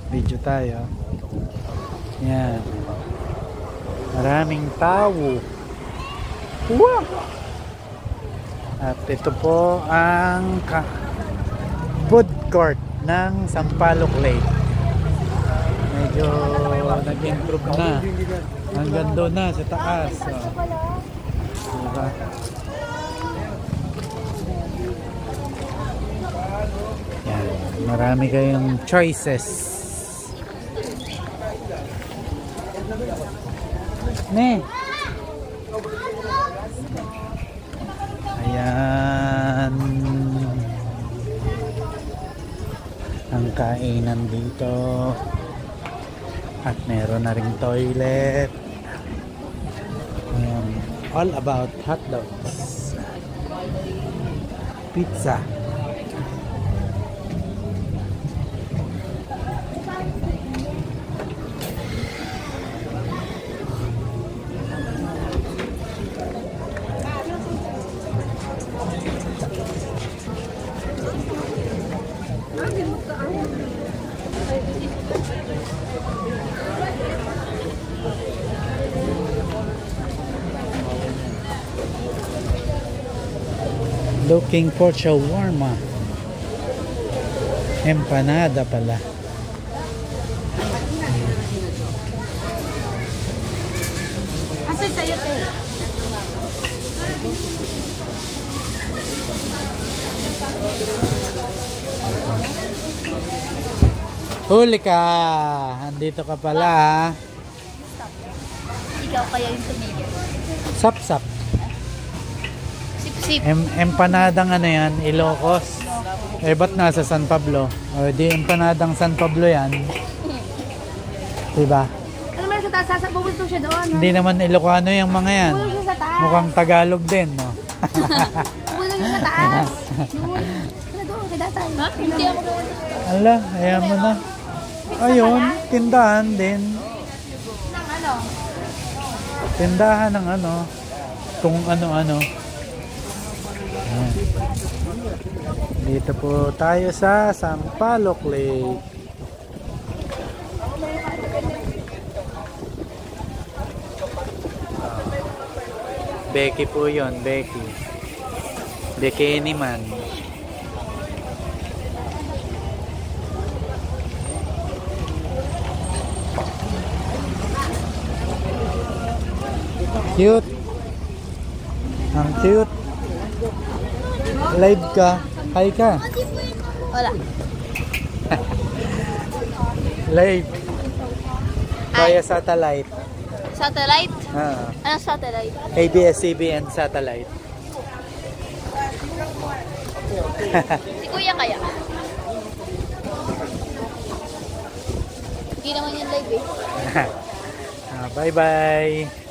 Video tayo. Yan. Maraming tao. Wow! At ito po ang food court ng Sampaloc Lake. Medyo nag-improve na. Hanggang doon na sa taas. So, diba? Yan. Marami kayong choices. Ne. Ayan. Ang kainan dito. At meron na ring toilet. All about hot dogs. Pizza. Looking for shawarma. Empanada pala. Asan sa'yo, te? Huli ka! Andito ka pala. Ikaw kaya yung tumigil. Sap-sap. Sip-sip. Empanadang ano yan, Ilocos. Eh ba't nasa San Pablo? O di empanadang San Pablo yan. Diba? Ano man sa taas? Bubulto siya doon. Hindi naman Ilocano yung mga yan. Bubulto siya sa taas. Mukhang Tagalog din, no? Bubulto siya sa taas. Ano doon? Kadatay. Ha? Hindi ako doon. Ala, ayan mo na. Ayun, tindahan din. Nang ano? Tindahan ng ano. Kung ano-ano. Ayan. Dito po tayo sa Sampaloc Lake. Becky po yun, Becky. Bikini man. Cute. Ang cute. Live ka. Hi ka. Wala. Live. Via satellite. Satellite? Ah. Ano satellite? ABS-CBN satellite. Si Kuya kaya? Hindi naman yung live eh. Bye-bye.